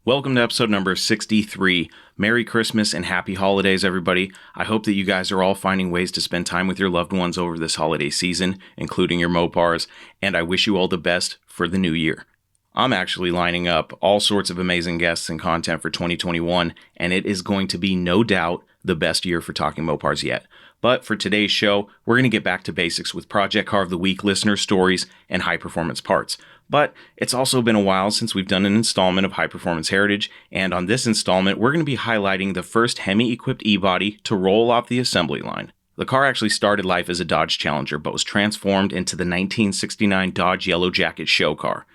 Welcome to episode number 63. Merry Christmas and Happy Holidays, everybody. I hope that you guys are all finding ways to spend time with your loved ones over this holiday season, including your Mopars, and I wish you all the best for the new year. I'm actually lining up all sorts of amazing guests and content for 2021, and it is going to be no doubt the best year for talking Mopars yet. But for today's show, we're going to get back to basics with Project Car of the Week listener stories and high-performance parts. But it's also been a while since we've done an installment of High Performance Heritage, and on this installment, we're going to be highlighting the first HEMI-equipped E-Body to roll off the assembly line. The car actually started life as a Dodge Challenger, but was transformed into the 1969 Dodge Yellow Jacket show car.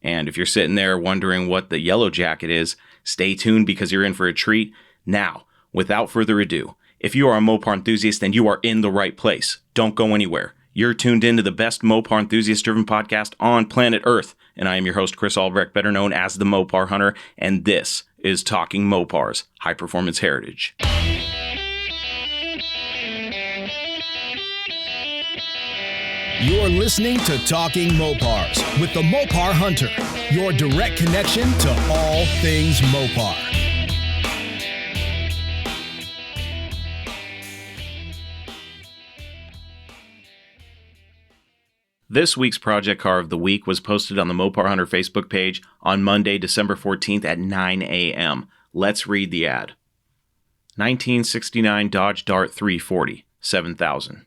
And if you're sitting there wondering what the Yellow Jacket is, stay tuned because you're in for a treat. Now, without further ado, if you are a Mopar enthusiast, then you are in the right place. Don't go anywhere. You're tuned in to the best Mopar enthusiast-driven podcast on planet Earth, and I am your host, Chris Albrecht, better known as the Mopar Hunter, and this is Talking Mopars, High Performance Heritage. You're listening to Talking Mopars with the Mopar Hunter, your direct connection to all things Mopar. This week's Project Car of the Week was posted on the Mopar Hunter Facebook page on Monday, December 14th at 9 a.m. Let's read the ad. 1969 Dodge Dart 340, 7,000.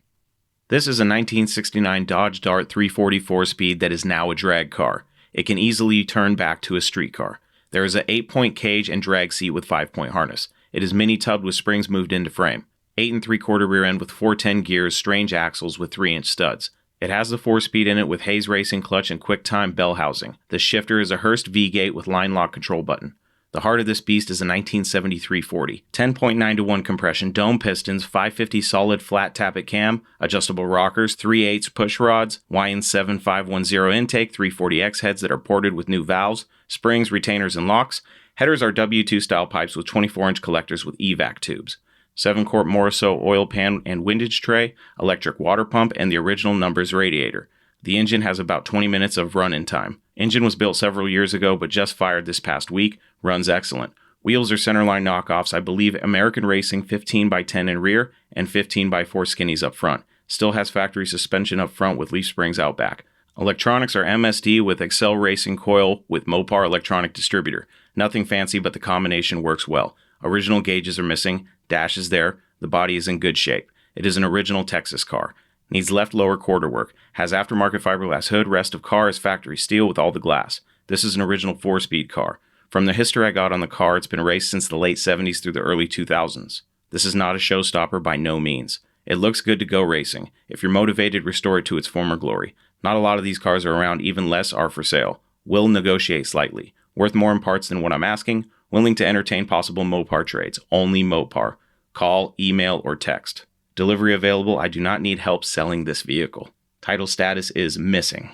This is a 1969 Dodge Dart 340 4-speed that is now a drag car. It can easily turn back to a street car. There is an 8-point cage and drag seat with 5-point harness. It is mini-tubbed with springs moved into frame. 8 3/4 rear end with 410 gears, strange axles with 3-inch studs. It has the 4-speed in it with Hayes Racing clutch and QuickTime bell housing. The shifter is a Hurst V-gate with line lock control button. The heart of this beast is a 1973 40. 10.9-to-1 compression, dome pistons, 550 solid flat tappet cam, adjustable rockers, 3/8 push rods, YN7 510 intake, 340X heads that are ported with new valves, springs, retainers, and locks. Headers are W2 style pipes with 24-inch collectors with evac tubes. 7-quart Moriso oil pan and windage tray, electric water pump, and the original numbers radiator. The engine has about 20 minutes of run-in time. Engine was built several years ago, but just fired this past week. Runs excellent. Wheels are centerline knockoffs. I believe American Racing 15x10 in rear and 15x4 skinnies up front. Still has factory suspension up front with leaf springs out back. Electronics are MSD with Excel Racing coil with Mopar electronic distributor. Nothing fancy, but the combination works well. Original gauges are missing. Dash is there. The body is in good shape. It is an original Texas car. Needs left lower quarter work. Has aftermarket fiberglass hood. Rest of car is factory steel with all the glass. This is an original 4-speed car. From the history I got on the car, it's been raced since the late 70s through the early 2000s. This is not a showstopper by no means. It looks good to go racing. If you're motivated, restore it to its former glory. Not a lot of these cars are around, even less are for sale. Will negotiate slightly. Worth more in parts than what I'm asking. Willing to entertain possible Mopar trades. Only Mopar. Call, email, or text. Delivery available. I do not need help selling this vehicle. Title status is missing.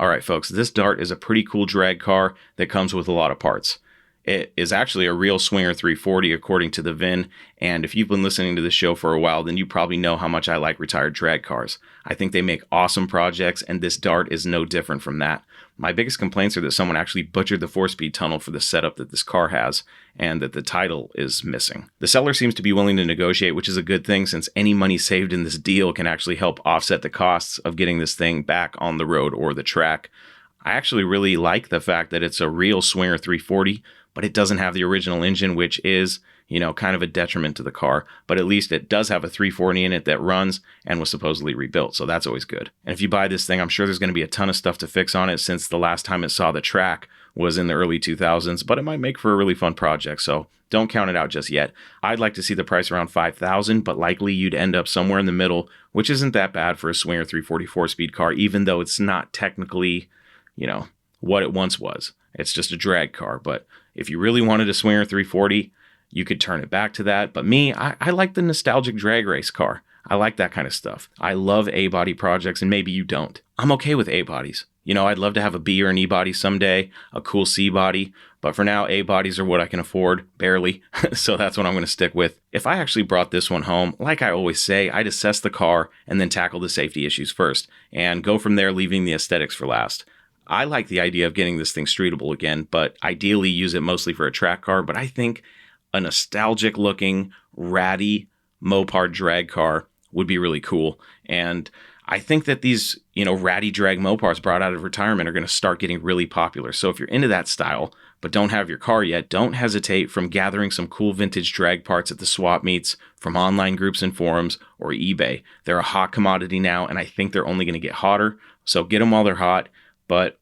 Alright folks, this Dart is a pretty cool drag car that comes with a lot of parts. It is actually a real Swinger 340 according to the VIN, and if you've been listening to this show for a while, then you probably know how much I like retired drag cars. I think they make awesome projects, and this Dart is no different from that. My biggest complaints are that someone actually butchered the 4-speed tunnel for the setup that this car has, and that the title is missing. The seller seems to be willing to negotiate, which is a good thing since any money saved in this deal can actually help offset the costs of getting this thing back on the road or the track. I actually really like the fact that it's a real Swinger 340, but it doesn't have the original engine, which is, kind of a detriment to the car. But at least it does have a 340 in it that runs and was supposedly rebuilt, so that's always good. And if you buy this thing, I'm sure there's going to be a ton of stuff to fix on it since the last time it saw the track was in the early 2000s, but it might make for a really fun project, so don't count it out just yet. I'd like to see the price around $5,000, but likely you'd end up somewhere in the middle, which isn't that bad for a Swinger 340 4-speed car, even though it's not technically, what it once was. It's just a drag car, but if you really wanted a Swinger 340, you could turn it back to that. But me, I like the nostalgic drag race car. I like that kind of stuff. I love A-body projects, and maybe you don't. I'm okay with A-bodies. I'd love to have a B or an E-body someday, a cool C-body, but for now, A-bodies are what I can afford, barely, so that's what I'm going to stick with. If I actually brought this one home, like I always say, I'd assess the car and then tackle the safety issues first, and go from there, leaving the aesthetics for last. I like the idea of getting this thing streetable again, but ideally use it mostly for a track car. But I think a nostalgic looking, ratty Mopar drag car would be really cool. And I think that these, ratty drag Mopars brought out of retirement are going to start getting really popular. So if you're into that style, but don't have your car yet, don't hesitate from gathering some cool vintage drag parts at the swap meets, from online groups and forums, or eBay. They're a hot commodity now, and I think they're only going to get hotter. So get them while they're hot. But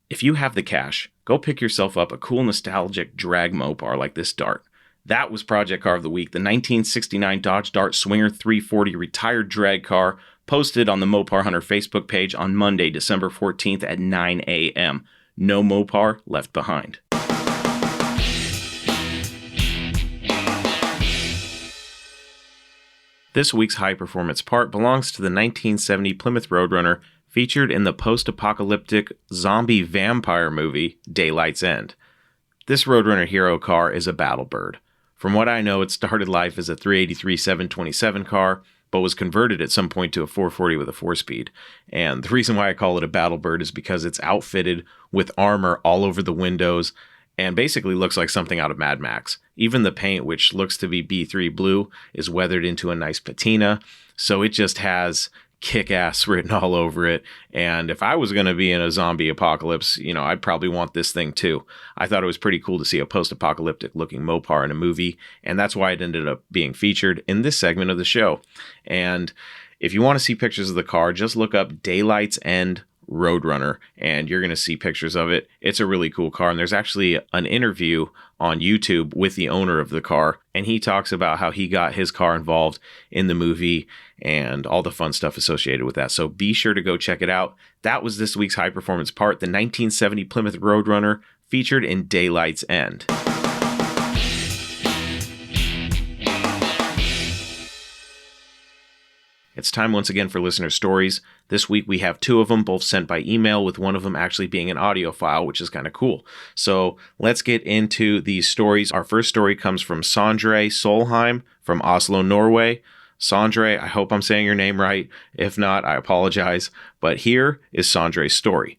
if you have the cash, go pick yourself up a cool nostalgic drag Mopar like this Dart. That was Project Car of the Week, the 1969 Dodge Dart Swinger 340 retired drag car, posted on the Mopar Hunter Facebook page on Monday, December 14th at 9 a.m. No Mopar left behind. This week's high performance part belongs to the 1970 Plymouth Roadrunner, featured in the post-apocalyptic zombie vampire movie Daylight's End. This Roadrunner hero car is a battle bird. From what I know, it started life as a 383 727 car, but was converted at some point to a 440 with a 4-speed. And the reason why I call it a battle bird is because it's outfitted with armor all over the windows and basically looks like something out of Mad Max. Even the paint, which looks to be B3 blue, is weathered into a nice patina, so it just has kick-ass written all over it. And if I was going to be in a zombie apocalypse, I'd probably want this thing too. I thought it was pretty cool to see a post-apocalyptic looking Mopar in a movie, and that's why it ended up being featured in this segment of the show. And if you want to see pictures of the car, just look up Daylight's End Roadrunner, and you're going to see pictures of it. It's a really cool car, and there's actually an interview on YouTube with the owner of the car, and he talks about how he got his car involved in the movie and all the fun stuff associated with that. So be sure to go check it out. That was this week's high performance part, the 1970 Plymouth Roadrunner, featured in Daylight's End. It's time once again for listener stories. This week we have 2 of them, both sent by email, with one of them actually being an audio file, which is kind of cool. So let's get into these stories. Our first story comes from Sondre Solheim from Oslo, Norway. Sondre, I hope I'm saying your name right. If not, I apologize. But here is Sondre's story.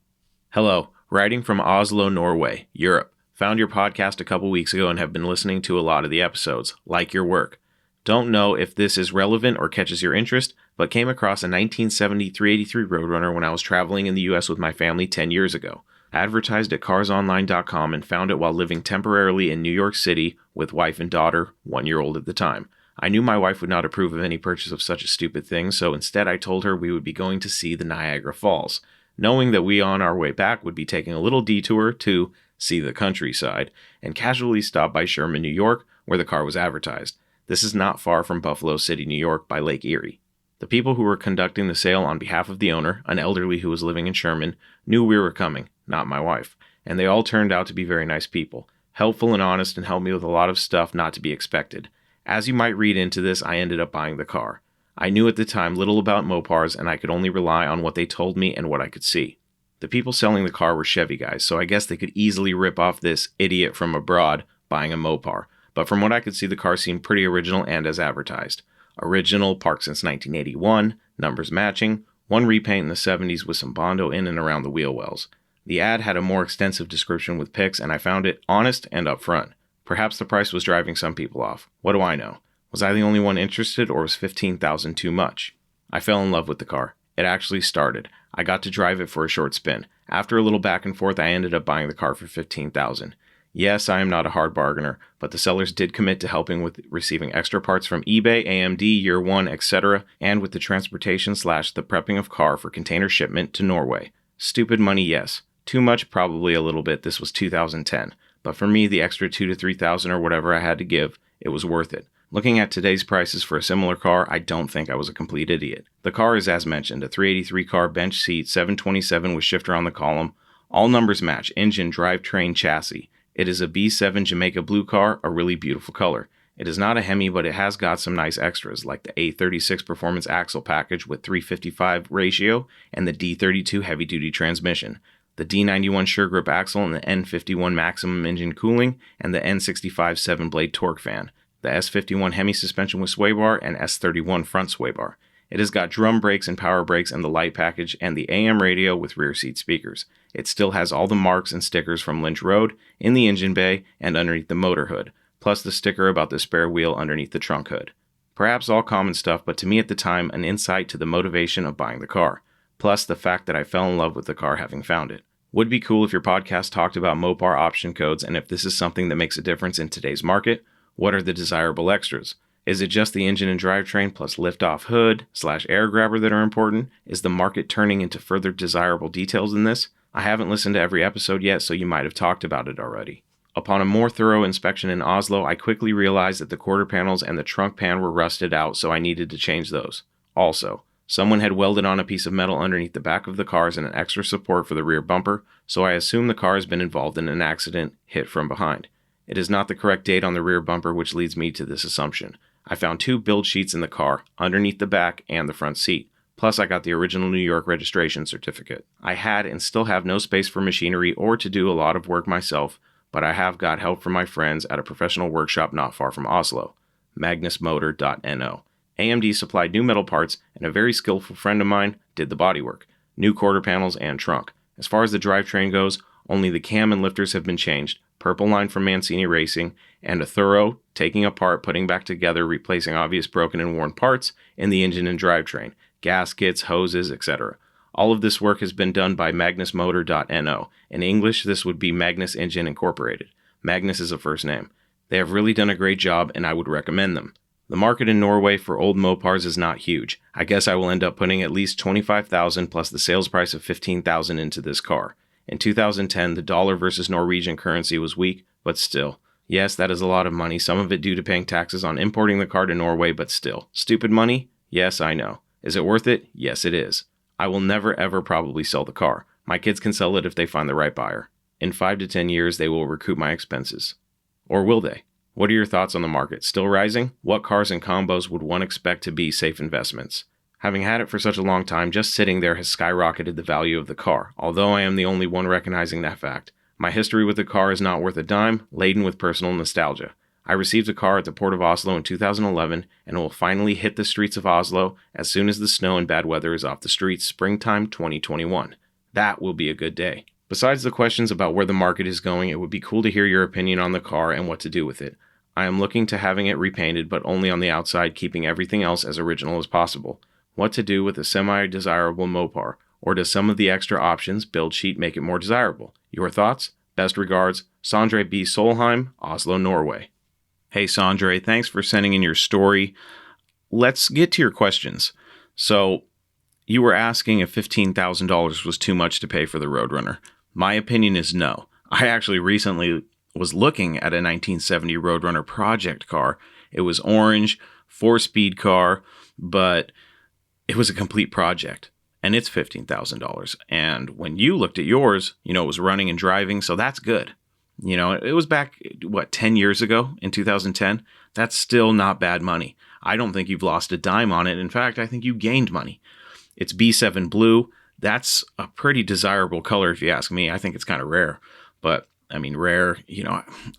Hello, writing from Oslo, Norway, Europe. Found your podcast a couple weeks ago and have been listening to a lot of the episodes. Like your work. Don't know if this is relevant or catches your interest, but came across a 1970 383 Roadrunner when I was traveling in the US with my family 10 years ago. Advertised at carsonline.com and found it while living temporarily in New York City with wife and daughter, 1-year-old at the time. I knew my wife would not approve of any purchase of such a stupid thing, so instead I told her we would be going to see the Niagara Falls, knowing that we on our way back would be taking a little detour to see the countryside, and casually stop by Sherman, New York, where the car was advertised. This is not far from Buffalo City, New York, by Lake Erie. The people who were conducting the sale on behalf of the owner, an elderly who was living in Sherman, knew we were coming, not my wife, and they all turned out to be very nice people, helpful and honest, and helped me with a lot of stuff not to be expected. As you might read into this, I ended up buying the car. I knew at the time little about Mopars, and I could only rely on what they told me and what I could see. The people selling the car were Chevy guys, so I guess they could easily rip off this idiot from abroad buying a Mopar. But from what I could see, the car seemed pretty original and as advertised. Original, parked since 1981, numbers matching, one repaint in the 70s with some Bondo in and around the wheel wells. The ad had a more extensive description with pics, and I found it honest and upfront. Perhaps the price was driving some people off. What do I know? Was I the only one interested, or was $15,000 too much? I fell in love with the car. It actually started. I got to drive it for a short spin. After a little back and forth, I ended up buying the car for $15,000. Yes, I am not a hard bargainer, but the sellers did commit to helping with receiving extra parts from eBay, AMD, Year One, etc., and with the transportation / the prepping of car for container shipment to Norway. Stupid money, yes. Too much, probably a little bit. This was 2010. But for me, the extra $2,000 to $3,000 or whatever I had to give, it was worth it. Looking at today's prices for a similar car, I don't think I was a complete idiot. The car is, as mentioned, a 383 car, bench seat, 727 with shifter on the column. All numbers match, engine, drivetrain, chassis. It is a B7 Jamaica blue car, a really beautiful color. It is not a HEMI, but it has got some nice extras, like the A36 Performance axle package with 355 ratio and the D32 heavy-duty transmission, the D91 Sure Grip axle and the N51 maximum engine cooling, and the N65 7-blade torque fan, the S51 HEMI suspension with sway bar and S31 front sway bar. It has got drum brakes and power brakes and the light package and the AM radio with rear seat speakers. It still has all the marks and stickers from Lynch Road in the engine bay and underneath the motor hood, plus the sticker about the spare wheel underneath the trunk hood. Perhaps all common stuff, but to me at the time, an insight to the motivation of buying the car, plus the fact that I fell in love with the car having found it. Would be cool if your podcast talked about Mopar option codes, and if this is something that makes a difference in today's market, what are the desirable extras? Is it just the engine and drivetrain plus lift-off hood / air grabber that are important? Is the market turning into further desirable details in this? I haven't listened to every episode yet, so you might have talked about it already. Upon a more thorough inspection in Oslo, I quickly realized that the quarter panels and the trunk pan were rusted out, so I needed to change those. Also, someone had welded on a piece of metal underneath the back of the car as an extra support for the rear bumper, so I assume the car has been involved in an accident, hit from behind. It is not the correct date on the rear bumper, which leads me to this assumption. I found 2 build sheets in the car, underneath the back and the front seat. Plus, I got the original New York registration certificate. I had and still have no space for machinery or to do a lot of work myself, but I have got help from my friends at a professional workshop not far from Oslo, magnusmotor.no. AMD supplied new metal parts, and a very skillful friend of mine did the bodywork, new quarter panels and trunk. As far as the drivetrain goes, only the cam and lifters have been changed, purple line from Mancini Racing, and a thorough taking apart, putting back together, replacing obvious broken and worn parts in the engine and drivetrain, gaskets, hoses, etc. All of this work has been done by magnusmotor.no. In English, this would be Magnus Engine Incorporated. Magnus is a first name. They have really done a great job, and I would recommend them. The market in Norway for old Mopars is not huge. I guess I will end up putting at least $25,000 plus the sales price of $15,000 into this car. In 2010, the dollar versus Norwegian currency was weak, but still. Yes, that is a lot of money, some of it due to paying taxes on importing the car to Norway, but still. Stupid money? Yes, I know. Is it worth it? Yes, it is. I will never ever probably sell the car. My kids can sell it if they find the right buyer. In 5 to 10 years, they will recoup my expenses. Or will they? What are your thoughts on the market? Still rising? What cars and combos would one expect to be safe investments? Having had it for such a long time, just sitting there has skyrocketed the value of the car, although I am the only one recognizing that fact. My history with the car is not worth a dime, laden with personal nostalgia. I received a car at the Port of Oslo in 2011 and will finally hit the streets of Oslo as soon as the snow and bad weather is off the streets springtime 2021. That will be a good day. Besides the questions about where the market is going, it would be cool to hear your opinion on the car and what to do with it. I am looking to having it repainted, but only on the outside, keeping everything else as original as possible. What to do with a semi-desirable Mopar, or does some of the extra options build sheet make it more desirable? Your thoughts? Best regards, Sondre B. Solheim, Oslo, Norway. Hey Sondre, thanks for sending in your story. Let's get to your questions. So, you were asking if $15,000 was too much to pay for the Roadrunner. My opinion is no. I actually recently was looking at a 1970 Roadrunner project car. It was orange, 4-speed car, but it was a complete project, and it's $15,000. And when you looked at yours, it was running and driving, so that's good. It was back, 10 years ago in 2010? That's still not bad money. I don't think you've lost a dime on it. In fact, I think you gained money. It's B7 blue. That's a pretty desirable color if you ask me. I think it's kind of rare, but rare,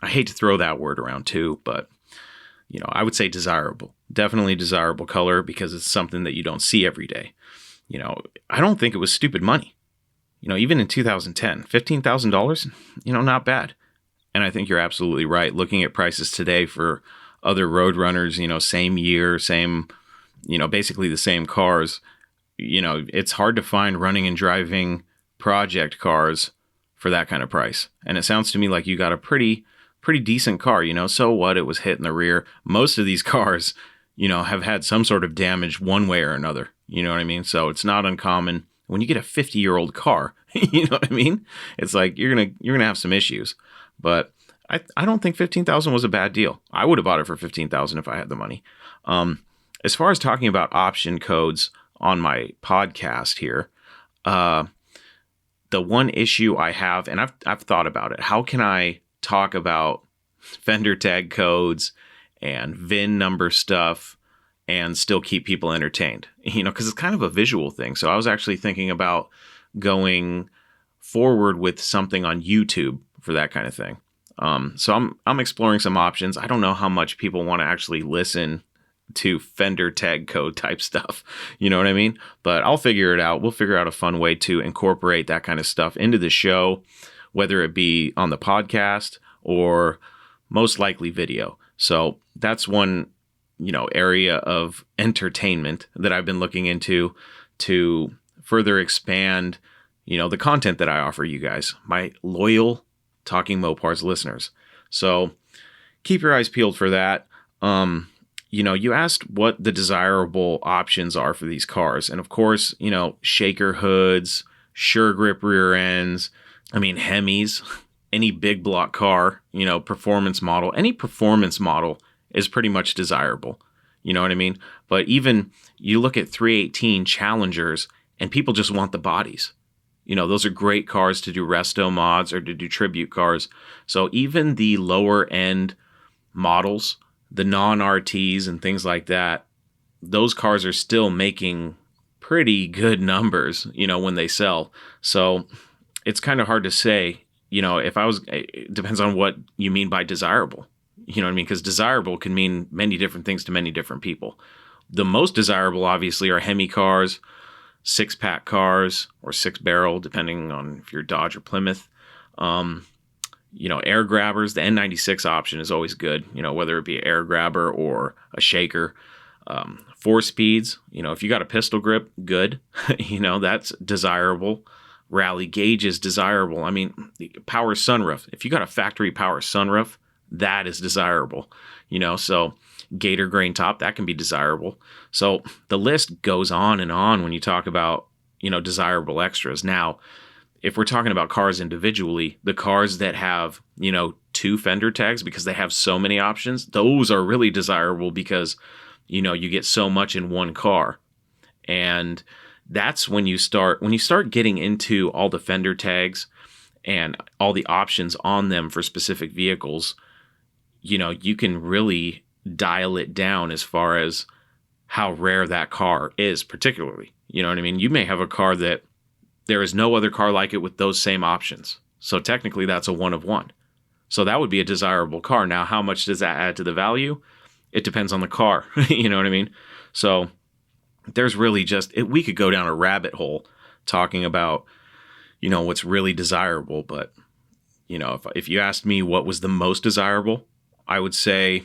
I hate to throw that word around too, but I would say desirable. Definitely desirable color because it's something that you don't see every day. I don't think it was stupid money. Even in 2010, $15,000, not bad. And I think you're absolutely right. Looking at prices today for other Roadrunners, same year, same, basically the same cars, it's hard to find running and driving project cars for that kind of price. And it sounds to me like you got a pretty decent car, so what? It was hit in the rear. Most of these cars, have had some sort of damage one way or another. You know what I mean? So it's not uncommon when you get a 50-year-old car, you know what I mean? It's like you're going to have some issues. But I don't think $15,000 was a bad deal. I would have bought it for $15,000 if I had the money. As far as talking about option codes on my podcast here, the one issue I have, and I've thought about it, how can I talk about fender tag codes and VIN number stuff and still keep people entertained? Because it's kind of a visual thing. So I was actually thinking about going forward with something on YouTube for that kind of thing. So I'm exploring some options. I don't know how much people want to actually listen to fender tag code type stuff. You know what I mean? But I'll figure it out. We'll figure out a fun way to incorporate that kind of stuff into the show, whether it be on the podcast or most likely video. So that's one, area of entertainment that I've been looking into to further expand, the content that I offer you guys, my loyal Talking Mopars listeners. So keep your eyes peeled for that. You asked what the desirable options are for these cars. And of course, shaker hoods, sure grip rear ends. HEMIs, any big block car, performance model, any performance model is pretty much desirable. You know what I mean? But even you look at 318 Challengers and people just want the bodies. Those are great cars to do resto mods or to do tribute cars. So even the lower end models, the non-RTs and things like that, those cars are still making pretty good numbers, when they sell. So it's kind of hard to say, it depends on what you mean by desirable. You know what I mean? Because desirable can mean many different things to many different people. The most desirable, obviously, are HEMI cars, 6-pack cars, or 6-barrel, depending on if you're Dodge or Plymouth. Air grabbers, the N96 option is always good, whether it be an air grabber or a shaker. 4-speeds, if you got a pistol grip, good. That's desirable. Rally gauge is desirable. Power sunroof. If you got a factory power sunroof, that is desirable. So gator grain top, that can be desirable. So the list goes on and on when you talk about, desirable extras. Now, if we're talking about cars individually, the cars that have, 2 fender tags because they have so many options, those are really desirable because, you get so much in one car. And that's when you start getting into all the fender tags and all the options on them for specific vehicles, you can really dial it down as far as how rare that car is, particularly. You know what I mean? You may have a car that there is no other car like it with those same options. So technically that's a one of one. So that would be a desirable car. Now, how much does that add to the value? It depends on the car. You know what I mean? So there's really we could go down a rabbit hole talking about, what's really desirable. But, if you asked me what was the most desirable, I would say,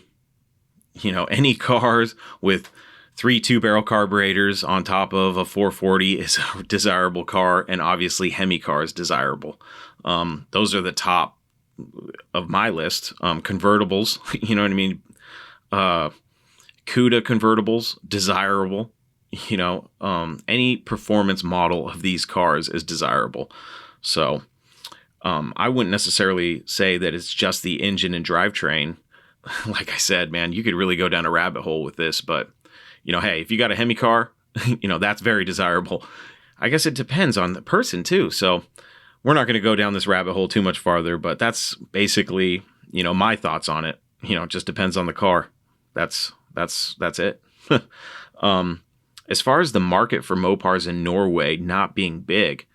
any cars with 3 2-barrel carburetors on top of a 440 is a desirable car. And obviously HEMI car is desirable. Those are the top of my list. Convertibles, you know what I mean? CUDA convertibles, desirable. Any performance model of these cars is desirable. So I wouldn't necessarily say that it's just the engine and drivetrain. Like I said, man, you could really go down a rabbit hole with this. But, hey, if you got a HEMI car, that's very desirable. I guess it depends on the person, too. So we're not going to go down this rabbit hole too much farther. But that's basically, my thoughts on it. It just depends on the car. That's it. As far as the market for Mopars in Norway not being big,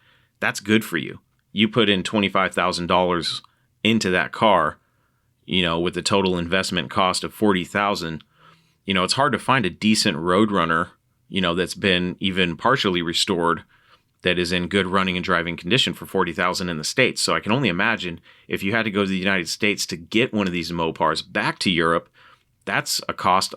that's good for you. You put in $25,000 into that car, with the total investment cost of $40,000. It's hard to find a decent Roadrunner, that's been even partially restored, that is in good running and driving condition for $40,000 in the States. So I can only imagine if you had to go to the United States to get one of these Mopars back to Europe, that's a cost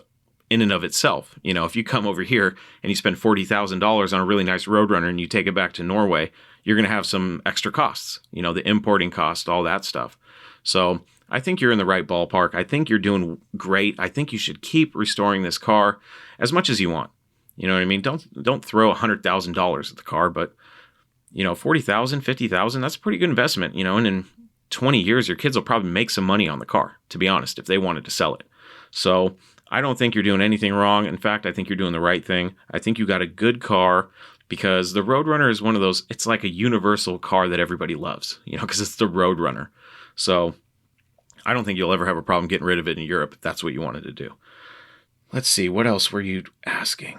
in and of itself. If you come over here and you spend $40,000 on a really nice Roadrunner and you take it back to Norway, you're going to have some extra costs, the importing cost, all that stuff. So I think you're in the right ballpark. I think you're doing great. I think you should keep restoring this car as much as you want. You know what I mean? Don't throw $100,000 at the car, but $40,000, $50,000, that's a pretty good investment, and in 20 years, your kids will probably make some money on the car, to be honest, if they wanted to sell it. So I don't think you're doing anything wrong. In fact, I think you're doing the right thing. I think you got a good car because the Roadrunner is one of those, it's like a universal car that everybody loves, because it's the Roadrunner. So I don't think you'll ever have a problem getting rid of it in Europe if that's what you wanted to do. Let's see, what else were you asking?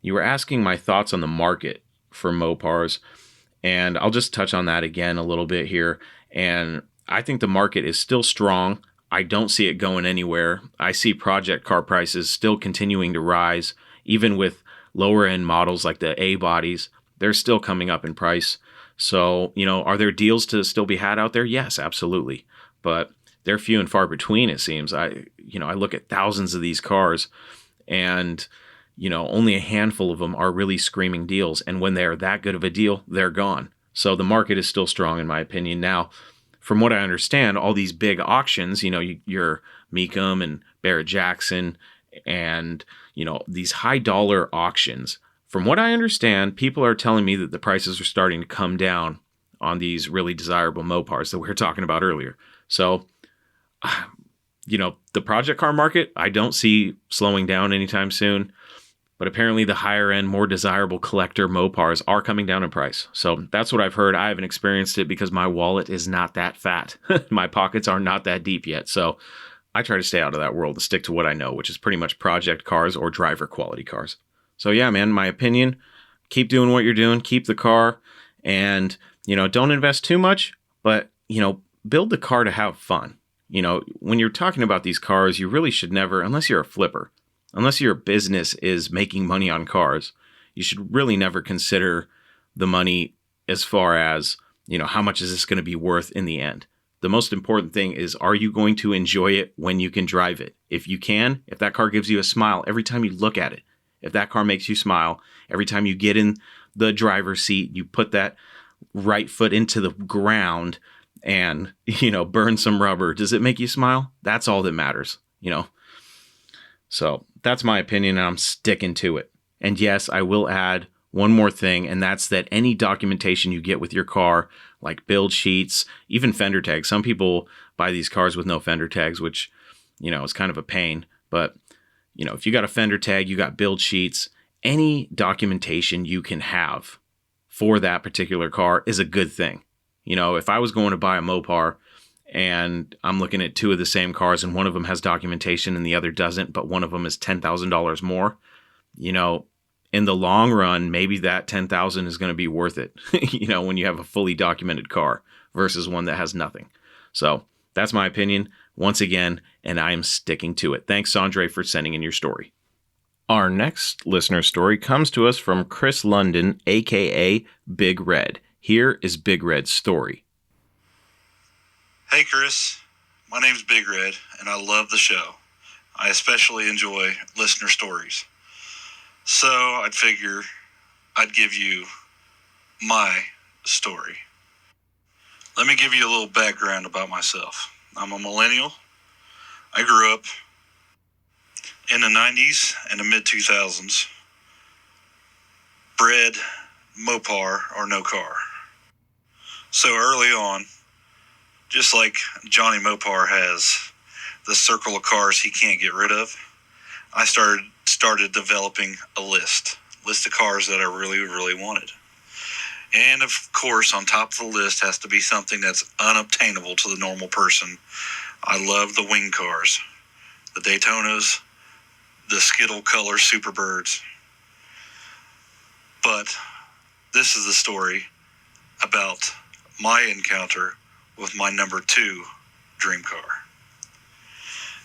You were asking my thoughts on the market for Mopars, and I'll just touch on that again a little bit here. And I think the market is still strong. I don't see it going anywhere. I see project car prices still continuing to rise, even with lower end models like the A bodies. They're still coming up in price. So, are there deals to still be had out there? Yes, absolutely. But they're few and far between, it seems. I look at thousands of these cars, and only a handful of them are really screaming deals. And when they're that good of a deal, they're gone. So the market is still strong, in my opinion. Now, from what I understand, all these big auctions, your Mecum and Barrett-Jackson and, these high dollar auctions, from what I understand, people are telling me that the prices are starting to come down on these really desirable Mopars that we were talking about earlier. So, the project car market, I don't see slowing down anytime soon. But apparently the higher end, more desirable collector Mopars are coming down in price. So that's what I've heard. I haven't experienced it because my wallet is not that fat. My pockets are not that deep yet. So I try to stay out of that world and stick to what I know, which is pretty much project cars or driver quality cars. So yeah, man, my opinion, keep doing what you're doing, keep the car, and, don't invest too much, but, build the car to have fun. When you're talking about these cars, you really should never, unless you're a flipper, unless your business is making money on cars, you should really never consider the money as far as, how much is this going to be worth in the end. The most important thing is, are you going to enjoy it when you can drive it? If you can, if that car gives you a smile every time you look at it, if that car makes you smile every time you get in the driver's seat, you put that right foot into the ground and, burn some rubber, does it make you smile? That's all that matters, So that's my opinion, and I'm sticking to it. And yes, I will add one more thing, and that's that any documentation you get with your car, like build sheets, even fender tags. Some people buy these cars with no fender tags, which, is kind of a pain. But, if you got a fender tag, you got build sheets, any documentation you can have for that particular car is a good thing. If I was going to buy a Mopar, and I'm looking at two of the same cars, and one of them has documentation and the other doesn't, but one of them is $10,000 more, in the long run, maybe that $10,000 is going to be worth it, when you have a fully documented car versus one that has nothing. So that's my opinion once again, and I am sticking to it. Thanks, Sandre, for sending in your story. Our next listener story comes to us from Chris London, aka Big Red. Here is Big Red's story. Hey Chris, my name's Big Red, and I love the show. I especially enjoy listener stories. So I'd figure I'd give you my story. Let me give you a little background about myself. I'm a millennial. I grew up in the 90s and the mid-2000s. Bred Mopar or no car. So early on, just like Johnny Mopar has the circle of cars he can't get rid of, I started developing a list of cars that I really, really wanted. And of course, on top of the list has to be something that's unobtainable to the normal person. I love the wing cars, the Daytonas, the Skittle color Superbirds. But this is the story about my encounter with my number 2 dream car.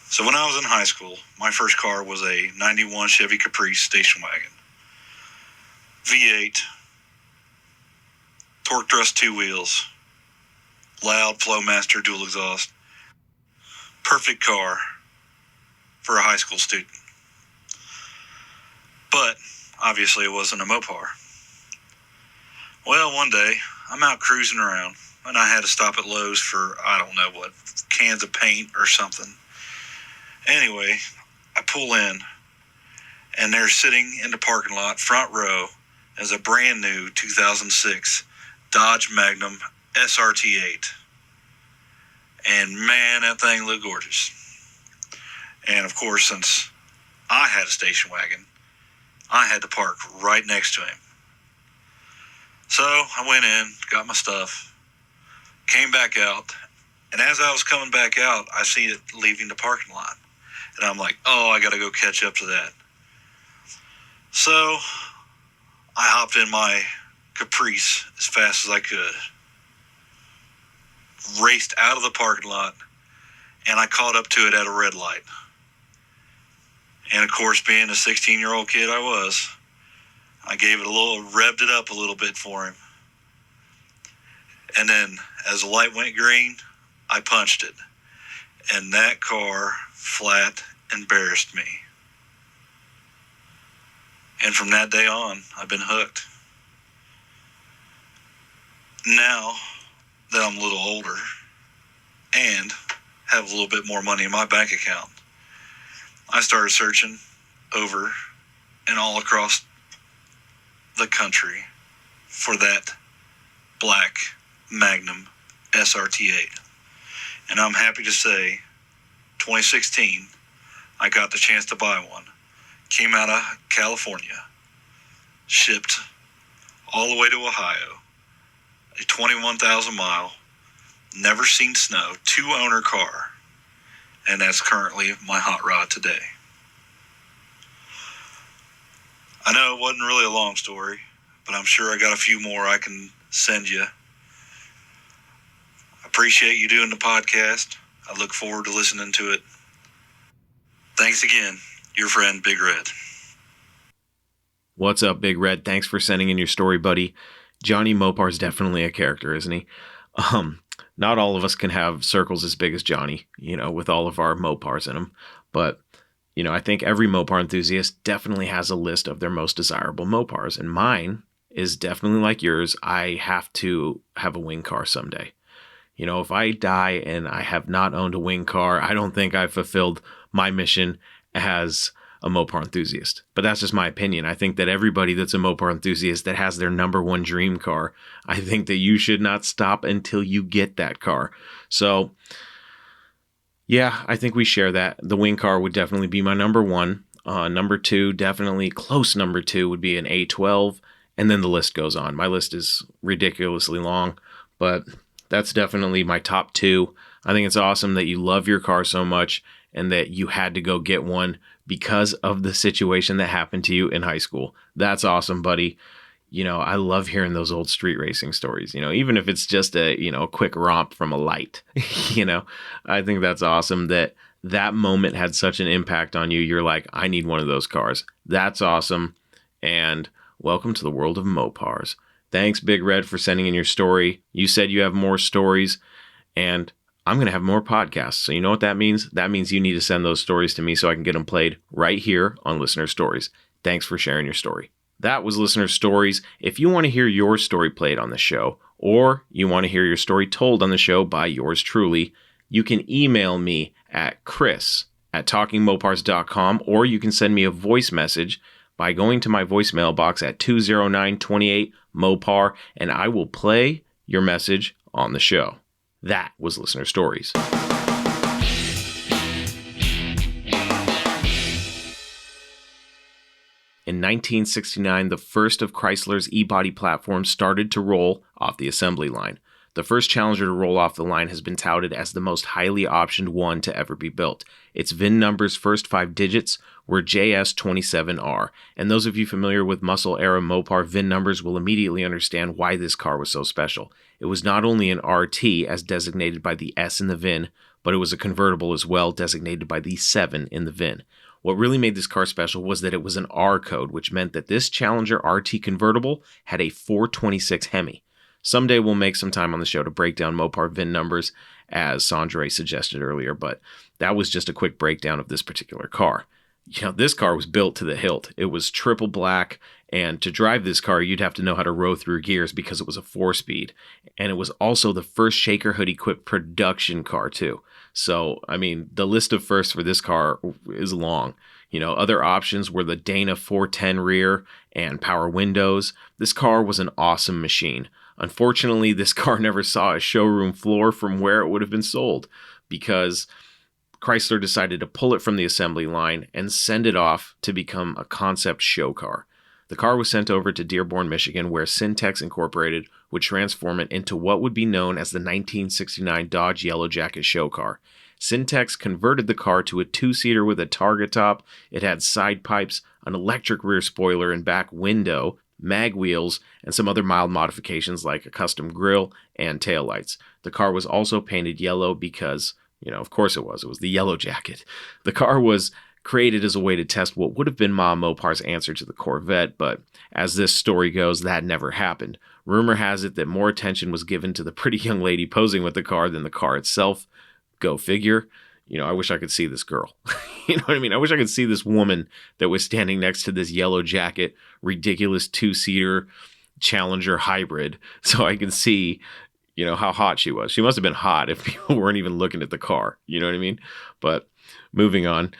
So when I was in high school, my first car was a 91 Chevy Caprice station wagon. V8, torque thrust 2 wheels, loud Flowmaster dual exhaust. Perfect car for a high school student. But obviously it wasn't a Mopar. Well, one day I'm out cruising around and I had to stop at Lowe's for, I don't know what, cans of paint or something. Anyway, I pull in and they're sitting in the parking lot, front row, as a brand new 2006 Dodge Magnum SRT8. And man, that thing looked gorgeous. And of course, since I had a station wagon, I had to park right next to him. So I went in, got my stuff, came back out, and as I was coming back out, I see it leaving the parking lot. And I'm like, oh, I got to go catch up to that. So I hopped in my Caprice as fast as I could, raced out of the parking lot, and I caught up to it at a red light. And of course, being a 16-year-old kid I was, I gave it revved it up a little bit for him. And then as the light went green, I punched it. And that car flat embarrassed me. And from that day on, I've been hooked. Now that I'm a little older and have a little bit more money in my bank account, I started searching over and all across the country for that black Magnum SRT8. And I'm happy to say, 2016, I got the chance to buy one. Came out of California, shipped all the way to Ohio, a 21,000 mile, never seen snow, 2-owner car, and that's currently my hot rod today. I know it wasn't really a long story, but I'm sure I got a few more I can send you. I appreciate you doing the podcast. I look forward to listening to it. Thanks again. Your friend, Big Red. What's up, Big Red? Thanks for sending in your story, buddy. Johnny Mopar's definitely a character, isn't he? Not all of us can have circles as big as Johnny, with all of our Mopars in them. But, I think every Mopar enthusiast definitely has a list of their most desirable Mopars. And mine is definitely like yours. I have to have a wing car someday. If I die and I have not owned a wing car, I don't think I've fulfilled my mission as a Mopar enthusiast. But that's just my opinion. I think that everybody that's a Mopar enthusiast that has their number one dream car, I think that you should not stop until you get that car. So, yeah, I think we share that. The wing car would definitely be my number one. Number two, definitely close number two, would be an A12. And then the list goes on. My list is ridiculously long, but that's definitely my top two. I think it's awesome that you love your car so much and that you had to go get one because of the situation that happened to you in high school. That's awesome, buddy. I love hearing those old street racing stories, even if it's just a quick romp from a light, I think that's awesome that moment had such an impact on you. You're like, I need one of those cars. That's awesome. And welcome to the world of Mopars. Thanks, Big Red, for sending in your story. You said you have more stories, and I'm going to have more podcasts. So you know what that means? That means you need to send those stories to me so I can get them played right here on Listener Stories. Thanks for sharing your story. That was Listener Stories. If you want to hear your story played on the show, or you want to hear your story told on the show by yours truly, you can email me at chris@talkingmopars.com, or you can send me a voice message by going to my voicemail box at 209-28-MOPAR, and I will play your message on the show. That was Listener Stories. In 1969, the first of Chrysler's E-Body platforms started to roll off the assembly line. The first Challenger to roll off the line has been touted as the most highly optioned one to ever be built. Its VIN number's first 5 digits were JS27R, and those of you familiar with muscle-era Mopar VIN numbers will immediately understand why this car was so special. It was not only an RT as designated by the S in the VIN, but it was a convertible as well, designated by the 7 in the VIN. What really made this car special was that it was an R code, which meant that this Challenger RT convertible had a 426 HEMI. Someday we'll make some time on the show to break down Mopar VIN numbers, as Sandre suggested earlier, but that was just a quick breakdown of this particular car. This car was built to the hilt. It was triple black, and to drive this car, you'd have to know how to row through gears because it was a 4-speed. And it was also the first shaker hood equipped production car, too. So, the list of firsts for this car is long. Other options were the Dana 410 rear and power windows. This car was an awesome machine. Unfortunately, this car never saw a showroom floor from where it would have been sold because Chrysler decided to pull it from the assembly line and send it off to become a concept show car. The car was sent over to Dearborn, Michigan, where Syntex Incorporated would transform it into what would be known as the 1969 Dodge Yellow Jacket show car. Syntex converted the car to a 2-seater with a target top. It had side pipes, an electric rear spoiler and back window, mag wheels, and some other mild modifications like a custom grille and taillights. The car was also painted yellow because Of course it was. It was the Yellow Jacket. The car was created as a way to test what would have been Ma Mopar's answer to the Corvette, but as this story goes, that never happened. Rumor has it that more attention was given to the pretty young lady posing with the car than the car itself. Go figure. I wish I could see this girl. You know what I mean? I wish I could see this woman that was standing next to this Yellow Jacket, ridiculous 2-seater Challenger hybrid, so I can see, how hot she was. She must have been hot if people weren't even looking at the car. You know what I mean? But moving on.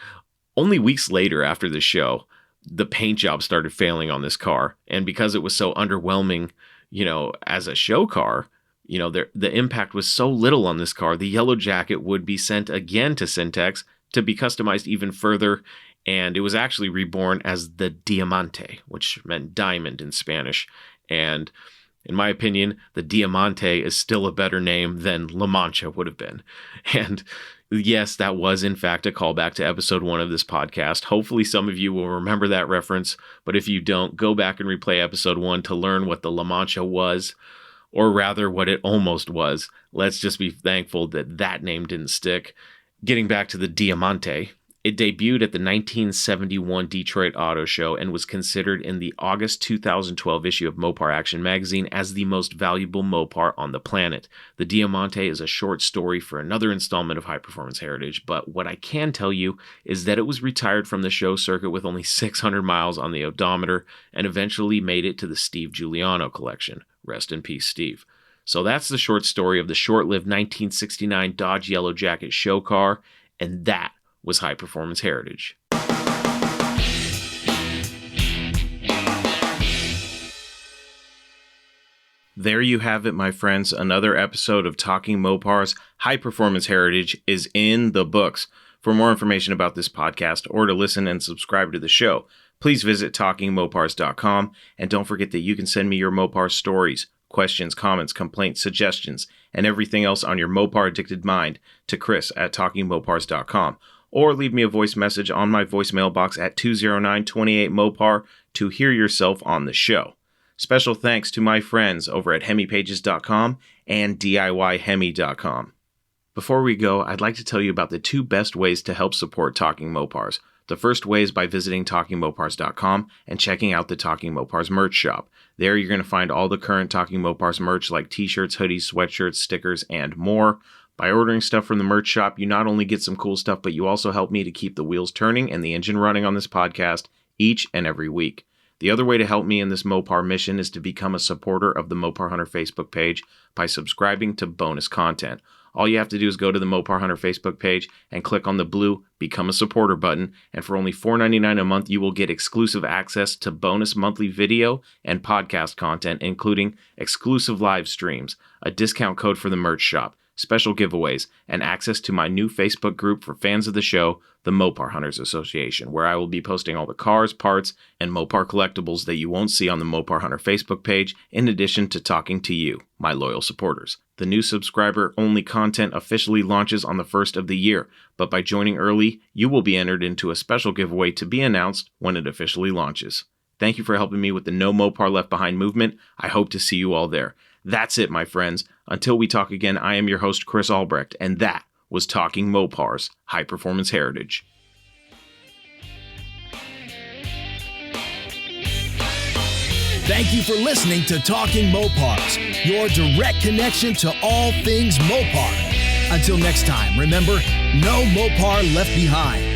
Only weeks later after the show, the paint job started failing on this car. And because it was so underwhelming, as a show car, the impact was so little on this car, the Yellow Jacket would be sent again to Syntex to be customized even further. And it was actually reborn as the Diamante, which meant diamond in Spanish. And in my opinion, the Diamante is still a better name than La Mancha would have been. And yes, that was in fact a callback to episode 1 of this podcast. Hopefully some of you will remember that reference, but if you don't, go back and replay episode 1 to learn what the La Mancha was, or rather what it almost was. Let's just be thankful that name didn't stick. Getting back to the Diamante, it debuted at the 1971 Detroit Auto Show and was considered in the August 2012 issue of Mopar Action magazine as the most valuable Mopar on the planet. The Diamante is a short story for another installment of High Performance Heritage, but what I can tell you is that it was retired from the show circuit with only 600 miles on the odometer and eventually made it to the Steve Giuliano collection. Rest in peace, Steve. So that's the short story of the short-lived 1969 Dodge Yellow Jacket show car, and that was High Performance Heritage. There you have it, my friends. Another episode of Talking Mopars High Performance Heritage is in the books. For more information about this podcast or to listen and subscribe to the show, please visit TalkingMopars.com, and don't forget that you can send me your Mopar stories, questions, comments, complaints, suggestions, and everything else on your Mopar-addicted mind to Chris@TalkingMopars.com. Or leave me a voice message on my voicemail box at 209-28-MOPAR to hear yourself on the show. Special thanks to my friends over at HEMIPages.com and DIYHEMI.com. Before we go, I'd like to tell you about the 2 best ways to help support Talking Mopars. The first way is by visiting TalkingMopars.com and checking out the Talking Mopars merch shop. There you're going to find all the current Talking Mopars merch like t-shirts, hoodies, sweatshirts, stickers, and more. By ordering stuff from the merch shop, you not only get some cool stuff, but you also help me to keep the wheels turning and the engine running on this podcast each and every week. The other way to help me in this Mopar mission is to become a supporter of the Mopar Hunter Facebook page by subscribing to bonus content. All you have to do is go to the Mopar Hunter Facebook page and click on the blue Become a Supporter button, and for only $4.99 a month, you will get exclusive access to bonus monthly video and podcast content, including exclusive live streams, a discount code for the merch shop, special giveaways, and access to my new Facebook group for fans of the show, the Mopar Hunters Association, where I will be posting all the cars, parts, and Mopar collectibles that you won't see on the Mopar Hunter Facebook page, in addition to talking to you, my loyal supporters. The new subscriber-only content officially launches on the 1st of the year, but by joining early, you will be entered into a special giveaway to be announced when it officially launches. Thank you for helping me with the No Mopar Left Behind movement. I hope to see you all there. That's it, my friends. Until we talk again, I am your host, Chris Albrecht, and that was Talking Mopars High Performance Heritage. Thank you for listening to Talking Mopars, your direct connection to all things Mopar. Until next time, remember, no Mopar left behind.